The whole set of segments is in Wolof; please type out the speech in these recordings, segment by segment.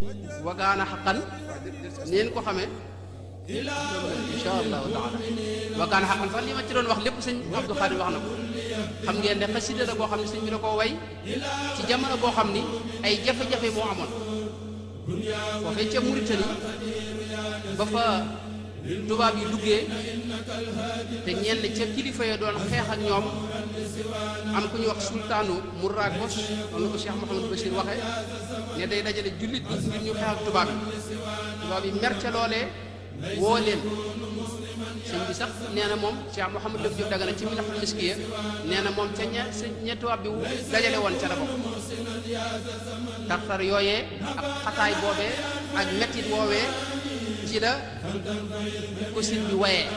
wakaana xaqan neen ko xamee insha allahu taala wakaana xaqan sax li ma ci doon wax lépp sëñ Abdou Khadir wax na ko xam ngeen ne xasida la boo xam ne sëñ bi da koo way ci jamono boo xam ni ay jafe-jafe moo amoon foofee ca Mauritanie ba fa tubaab yi duggee te ñenn ca kilifa ya doon xeex ak ñoom am ku ñuy wax sultaanu Mourakos noonu la ko Cheikh Mouhamadou Bachir waxee ne day dajale jullit ñi ngir ñu xeex ak tubaab yi mer ca loolee woo leen sëñ bi sax nee na moom Cheikh Mouhamadou Lam Diop Dagana ci Minaxul Miskiya nee na moom ca ña tubaab bi dajale woon ca la bokk tartar yooyee ak xataay boobee ak mettit woowee ci la ko sëñ bi wayee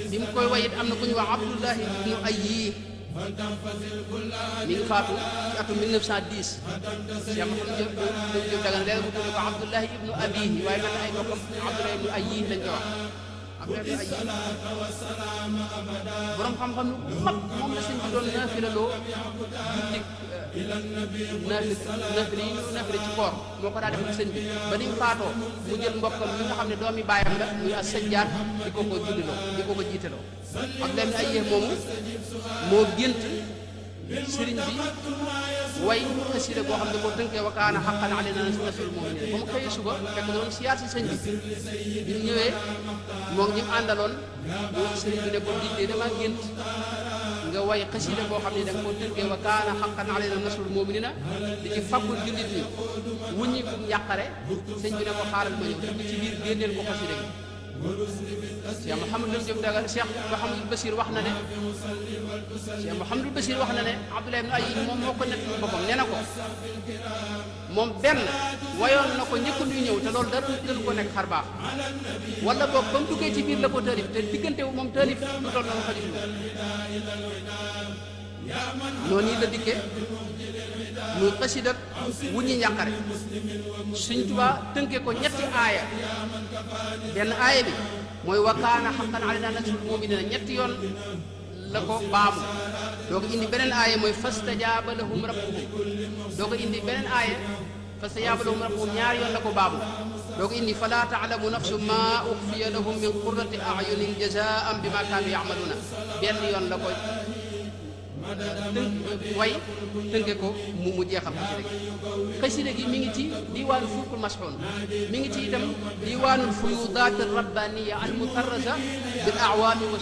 bi mu koy wayit am na ku ñu wax Abdullahi ibnu Ayyi mi ngi faatu ci atum 1910 Cheikh Mouhamadou Diop Dagana léegi mu tudd ko Abdullahi ibnu Abihi waaye man na ay bokkam Abdullahi ibnu Ayyi lañ ko wax Abdullahi ibnu Ayyi borom xam-xam lu mag moom la sëñ bi doon naafilaloo guddik naafile ci koor moo ko daa defal sëñ bi ba ni mu faatoo mu jël mbokkam mi nga xam ne doomi baayam la muy as sajjaat di ko julliloo di ko jiitaloo ak dem ay yéex moomu moo gént sëriñ bi way xasida boo xam ne boo tënkee wa kaana haqqan alaynaa nasrul mu'miniin ba mu xëyee suba fekk doon siyaar si sëñ bi bi mu ñëwee moom ñi mu àndaloon moom sëriñ bi ne ko digle dama gént nga way xasida boo xam ne da nga koo tënkee wa kaana haqqan alaynaa nasrul mu'miniin di ci faggul jullit ñi wuññi kum yàqare sëñ bi ne ko xaaral ma ñëw dugg ci biir génneel ko xasida gi Cheikh Mouhamadou Diop Dagana Cheikh Mouhamadou Bachir wax na ne Cheikh Mouhamadou Bachir wax na ne Abdoulaye ibn Ayyi moom moo ko nekk boppam nee na ko moom benn wayoon na ko njëkk ñuy ñëw te loolu dara gënu ko nekk xar baax wala boog ba mu duggee ci biir la ko taalif te diggante moom taalif lu toll noonu xajul noonu la dikkee muy xasida wu ñuy njàqare Sëñ Tuubaa tënkee ko ñetti aaya benn aaya bi mooy wa kaana haqqan alaynaa nasrul mu'miniin ñetti yoon la ko baamu doo ko indi beneen aaya mooy fastajaaba lahum rabbuhum doo ko indi beneen aaya fastajaaba lahum rabbuhum ñaari yoon la ko baamu doo ko indi falaa ta'lamu nafsun maa uxfiya lahum min qurrati a'yunin jazaa'an bimaa kaanu ya'maluuna benn yoon la ko way tënke ko mu jeexal xasida gi mi ngi ci diwaanu fulkul masxuun mi ngi ci itam diwaanul fuyudaat rabbaniya al mutarrasa bil awaami wa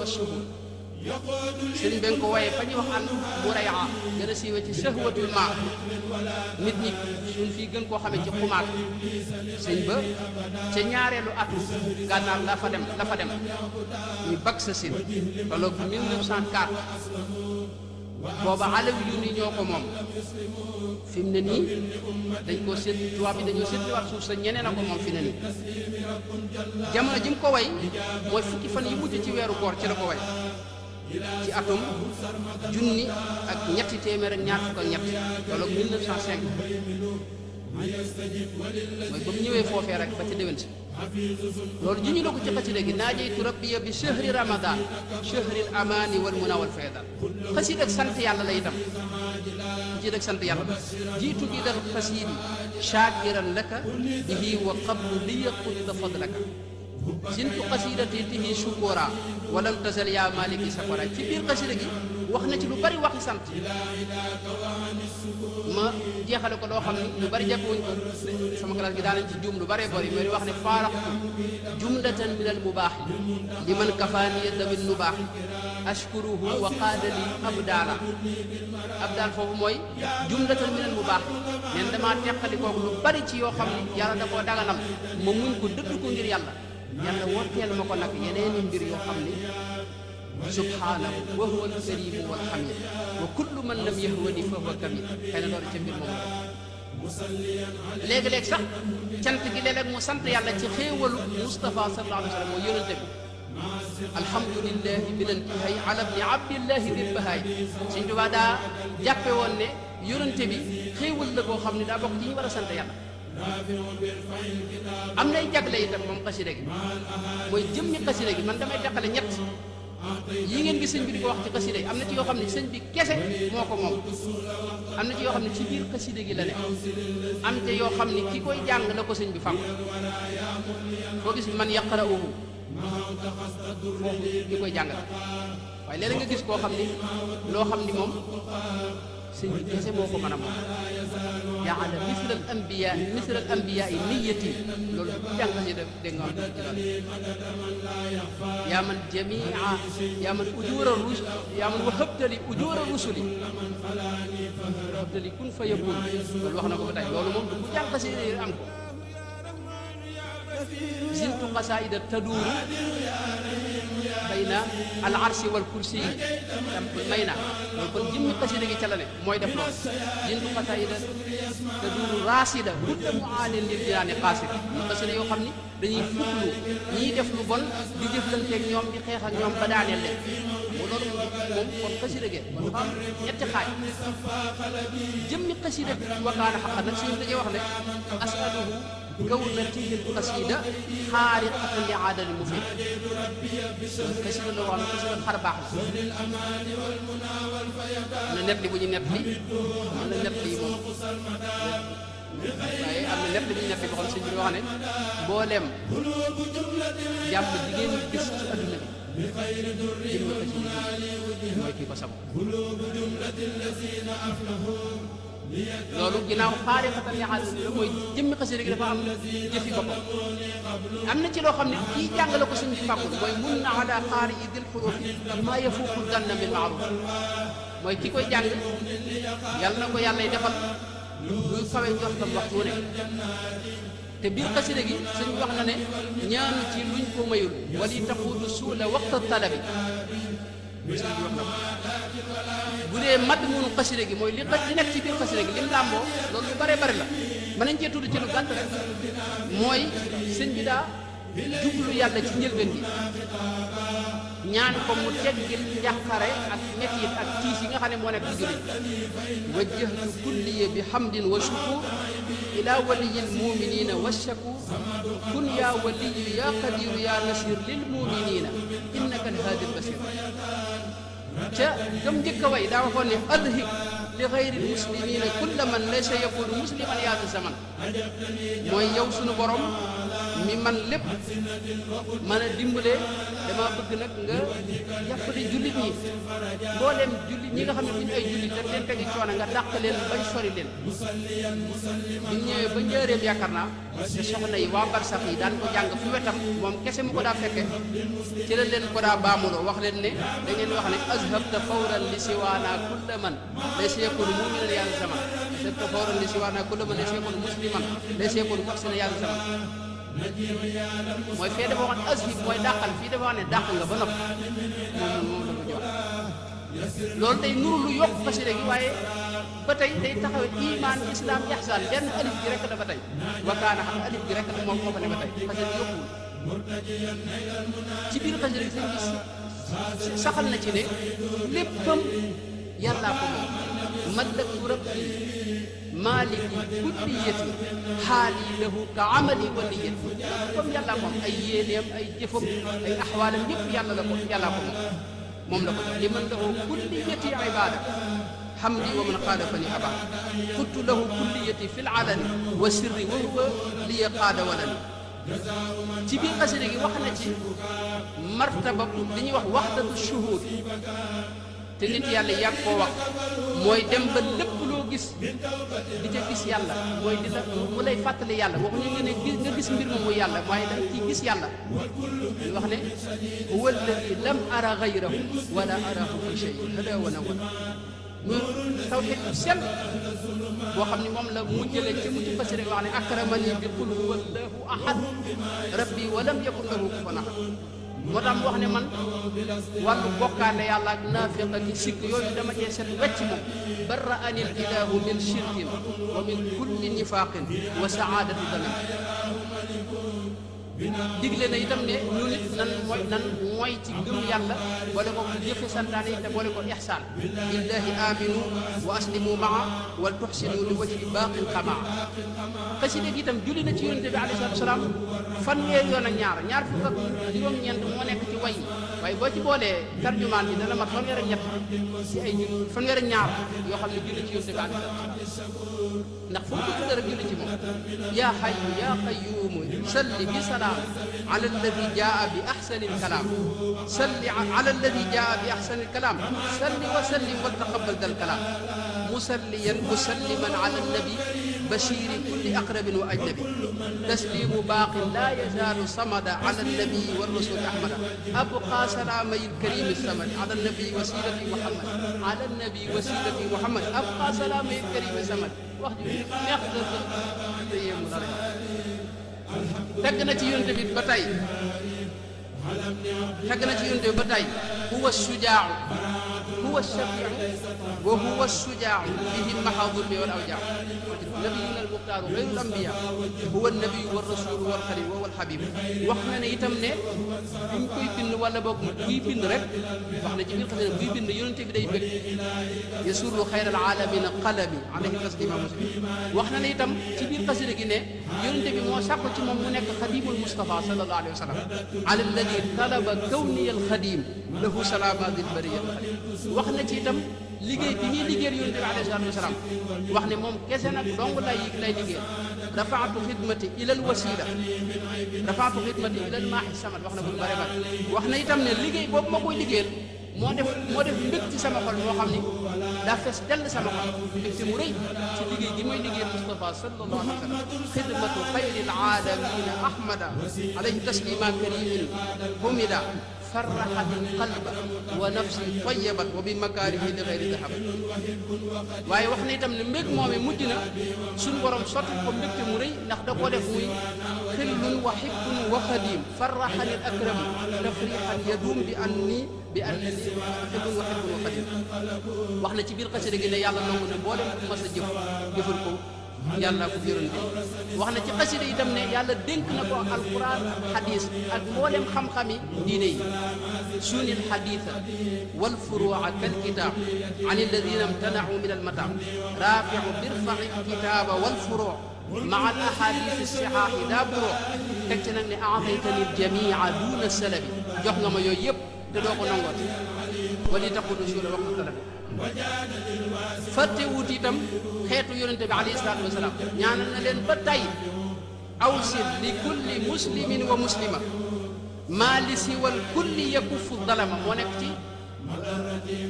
shuhur sëriñ bi nga ko waye fa ñuy wax an muraya gën a siiwe ci sahwatul ma nit ñi suñ fii gën koo xamee ci xumaat sëñ ba ca ñaareelu atu gànnaar la fa dem ñu bag sa sin tolloog 1904 booba alawi yu ni ñoo ko moom fi mu ne nii dañ koo seet tubaab bi dañoo seetluwaat suuf sa ñeneen a ko moom fi ne nii jamono ji mu ko way mooy fukki fan yi mujj ci weeru koor ci la ko way ci atum junni ak ñetti téeméer ak ñaar fukk ak ñett tolloog 1905 mooy ba mu ñëwee foofee rek ba ca déwén si loolu ji ñu la ko ci xasida gi naajaytu rabbiya bi shahri ramadan shahril amaani wal muna wal faydaan xasida ak sant yàlla la itam xasida ak sant yàlla la jiitu bi dal xasidi shaakiran laka bihi wa qablu li yaqutta fadlaka sintu xasidati tihi shukura walam tasal yaa maliki sakora ci biir xasida gi wax na ci lu bari waxi sant ma jeexale ko loo xam ne lu bari jàppewuñ ko sama classe gi daanañ ci juum lu bari bari mais wax ne faaraxtu jumlatan min al mubaaxi liman kafaaniya damin nubaaxi ashkuruhu wa qaadali abdaala abdaal foofu mooy jumlatan min al mubaaxi neen damaa teqali kooku lu bari ci yoo xam ne yàlla da koo daganal ma muñ ko dëdd ko ngir yàlla wooteel ma ko nag yeneeni mbir yoo xam ni subhaanahu wa huwa al-kariim wal hamiid wa kullu man lam yahwani fa huwa kamid xëy na loolu ca mbir moom léegi-léeg sax cant gi léeg-léeg mu sant yàlla ci xéewalu Mustafa sallallahu alayhi wa sallam mooy yonente bi alhamdulillahi bil intihaay ala ibni abdillahi dil bahaay Sëñ Tuubaa daa jàppe woon ne yonente bi xéewal la boo xam ne daa bokk ci ñu war a sant yàlla am nay jagle itam moom xasida gi mooy jëmmi xasida gi man damay teqale ñett yi ngeen gis sëñ bi di ko wax ci xasida yi am na ci yoo xam ne sëñ bi kese moo ko moom am na ci yoo xam ne ci biir xasida gi la ne am te yoo xam ne ki koy jàng la ko sëñ bi fàggu boo gis man yaqra'uhu foofu ki koy jàng la waaye léeg-léeg nga gis koo xam ni loo xam ni moom sëñ bi kese moo ko mën a moom jaala misl al anbiya yi niyati loolu bu jàng si dégg nga wax ci loolu yaa man jamia yaa man ujura rusul yaa man wahabtali ujura rusuli wahabtali kun fa yakun loolu wax na ko ba tey loolu moom bu jàng si am ko zintu qasaida taduuru bayna al arsi wal kursi may na loolu kon jëmmi xasida gi ca la ne mooy def loolu zintu qasaida taduuru raasida budda mu aalin lil jinaani qaasid ñu xasida yoo xam ni dañuy fuklu ñiy def lu bon di jëflanteeg ñoom di xeex ak ñoom ba daaneel leen loolu moom kon xasida gi kon dafa am ñetti xaaj jëmmi xasida bi wakaana xaqan nag suñu dañuy wax ne asaluhu كون تلك القصيدة خارقة لعادة المفيد قصيدة لو أنا قصيدة خرباح أنا نبلي بني نبلي أنا نبلي waaye am na lépp li ñuy nekk boo xam sëñ bi wax ne mboolem jàmm di ngeen gis ci adduna bi jëm na xasida mooy kii ko sabab loolu ginnaaw xaarixatan li aadati la mooy jëmmi xasida gi dafa am jëfi boppam am na ci loo xam ne kii jàngale ko suñu fàggul mooy mun na ala xaari yi dil xurufi maa yafuuqu danna bil maaruf mooy ki koy jàng yàlla na ko yàlla defal luy kawe njortam waxtu wu ne te biir xasida gi sëñ bi wax na ne ñaanu ci luñ ko mayul wali taquudu suula waxta talabi sëñ bi wax na ko bu dee madd munu xasida gi mooy li nekk ci biir xasida gi lim làmboo loolu lu bare bari la mën nañ cee tudd ci lu gàtt rek mooy sëñ bi daa jublu yàlla ci njëlbeen gi ñaan ko mu teggil njàqare ak mettit ak tiis yi nga xam ne moo nekk ci jullit wajjahtu kulliya bi hamdin wa shukur ila waliyil muminina wa shakur kun ya waliyu ya qadiru ya nasir lil muminina innaka alhaadi albasir ca gëm njëkk a way daa waxoon ne adhib li xayri muslimina kulla man laysa yakunu musliman yaatu zaman mooy yow sunu borom mi man lépp mën a dimbale dama bëgg nag nga jàppale jullit ñi mbooleem jullit ñi nga xam ne bu ñu ay jullit dañ leen tegi coono nga dàq leen bañ sori leen bi ñëwee ba njëreem yaakaar naa te soxna yi waa barsax yi daan ko jàng fu wetam moom kese mu ko daa fekke ci la leen ko daa baamuloo wax leen ne da ngeen wax ne azhabta fawran li siwaana kulla man laysa yakunu mu'minan yàlla zaman azhabta fawran li siwaana kulla man laysa yakunu musliman laysa yakunu muhsinan yàlla zaman mooy fee dafa wax ne azhib mooy dàqal fii dafa wax ne dàq nga ba nopp moom la ko jox loolu day nuru lu yokk xasida gi waaye ba tey day taxawe iman islam ihsan benn alif gi rek la ba tey wakaana xam alif gi rek la moom moo fa ne ba tey xasida gi yokkuwul ci biir xasida gi sëñ bi saxal na ci ne léppam yàllaa ko moom mallaktu rabbi maaliki kulliyati xaali lahu ka amali wa niyati comme yàllaa moom ay yéeneem ay jëfam ay axwaalam yëpp yàlla la ko yàllaa ko moom la ko li man lahu kulliyati ibada hamdi wa man xaalafani abada xuttu lahu kulliyati fi lalani wa sirri wa huwa liya qaada walani ci biir xasida gi wax na ci martaba li ñuy wax waxdatu shuhud te nit yàlla yàgg koo wax mooy dem ba lépp loo gis di ca gis yàlla mooy di la mu lay fàttali yàlla waxuñu nga ne nga gis mbir moom muy yàlla waaye da nga ciy gis yàlla ñu wax ne huwa alladi lam ara gayrahu wala arahu fi shay hada wa nawal muy tawxiid bu sell boo xam ne moom la mujjale ci mujj xasida wax ne akramani bi qul huwa allahu ahad rabbi wa lam yakun lahu kufuwan ahad moo tax mu wax ne man wàllu bokkaale yàlla ak naafiq ak sikk yooyu dama cee set wecc moom barra anil ilahu min shirkin wa min kulli nifaqin wa saadati damin digle na itam ne ñu nit nan mooy ci gëm yàlla boole ko jëfe santaane yi te boole ko ihsaan billahi aminu wa aslimu maa wal tuxsinu li wajhi baaqin xamaa xasida gi itam julli na ci yonente bi alayhi salaatu wasalaam fanweer yoon ak ñaar fukk ak juróom-ñeent moo nekk ci way waaye boo ci boolee tarjumaan bi dana mat fanweer ak ñett ci ay julli fanweer ak ñaar yoo xam ne julli ci yonente bi alayhi salaatu wasalaam ndax fu mu ko tuddee rek julli ci moom yaa xayyu yaa qayyuumu salli bi salaam ala alladi jaa bi ahsani alkalaam salli ala alladi jaa bi ahsani alkalaam salli wa sallim wa taqabbal dal kalaam musalliyan musalliman ala annabi bashiri kulli aqrabin wa ajnabi taslimu baaqin laa yazaalu samada ala annabi wa rasuli ahmada abqa salaamay alkarimi samad ala annabi wasilati muhammad ala annabi wasilati muhammad abqa salaamay alkarimi samad wax ji neex na te yéemu na rek tagg na ci yonent bi ba tey tagg na ci yonent bi ba tey huwa sujaau huwa shafiu wa huwa sujaau bihi maha zulmi wal awjaa nabiyuna al muxtaaru xayrul ambiya huwa nabiyu wa rasulu wal xalil wa wal xabib wax na ne itam ne buñ koy bind wala boog buy bind rek wax na ci biir xasida buy bind yonent bi day bëgg yasurru xayral aalamina qalami alayhi taslima muslim wax na ne itam ci biir xasida gi ne yonent bi moo sàkku ci moom mu nekk xadimul Mustafa sallallahu alayhi wa sallam ala alladi talaba kawniyal xadim lahu salaama dil bariyal xadim wax na ci itam liggéey bi ñuy liggéeyal yonent bi alayhi salaatu wasalaam wax ne moom kese nag dong lay liggéeyal rafaatu xidmati ilal wasila rafaatu xidmati ilal maaxi samad wax na bu bare bare wax na itam ne liggéey boobu ma koy liggéeyal moo def mbég ci sama xol moo xam ni daa fees dell sama xol mbégte mu rëy ci liggéey gi mooy liggéeyal Mustafa sallallahu alayhi wa sallam xidmatu xayril aalamina ahmada alayhi taslima karimin humida فرحت القلب ونفسي طيبت وبمكاره لغير ذهب waaye wax na itam ne mbég moom mujj na suñu borom sotti ko mbégte mu rëy ndax da ko def muy xillun wa hibbun wa xadim farraxani al akram tafrixan yadum bi annani xillun wa hibbun wa xadim wax na ci biir xasida gi ne yàlla nangu ne mboolem ku mas a jëfal ko yàlla ko yonent bi wax na ci xasida itam ne yàlla dénk na ko alquran ak xadis ak mboolem xam-xami diine yi sunil xaditha wal furuuca kal kitaab an alladina imtanacu min almataam raaficu birfaci kitaaba wal furuuc maa al ahadith sixaaxi daa buroo teg ci nag ne aataytani ljamia duuna salabi jox nga ma yooyu yëpp te doo ko nangoot wali taqudu suula waxtu talabi fàtte wut itam xeetu yonente bi alayhi salaatu wasalaam ñaanal na leen ba tey awsil li kulli muslimin wa muslima maa li siwal kulli yakuffu dalama moo nekk ci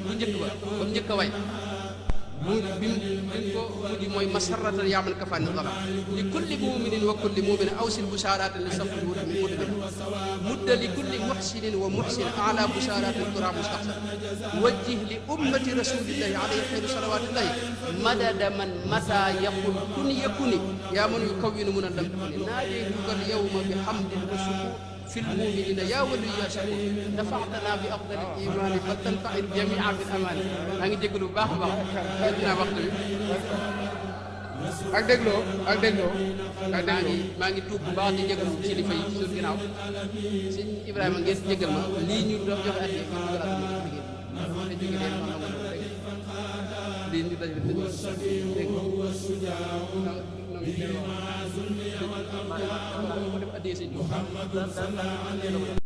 bu njëkk ba ba mu njëkk a way bi ko mujj mooy masaratan yaaman kafaani dalam li kulli muminin wa kulli mumina awsil bushaaratin li safil wut min mudmina mudda li kulli muxsinin wa muxsin ala bushaaratin tura mustaxsan wajjih li ummati rasulillahi alayhi xayru salawatillahi madada man mata yaqul kun yakuni yaa man yukawwinu mun a lam takuni naadeytuka al yawma bi hamdin wa shukur في المؤمنين يا ولي يا شكور دفعتنا بأفضل الإيمان فلتنفع الجميع بالأمان maa ngi jégalu bu baax a baax dinaa waxtu bi ak dégloo maa ngi tuub bu baax di jégalu kilifa yi ci suñu ginnaaw sëñ Ibrahima ngeen jégal ma lii ñu doon joxe at yi ñu dugalaat ma ci liggéey te jóge leen ma nangu rek lii ñu dajale dégg nga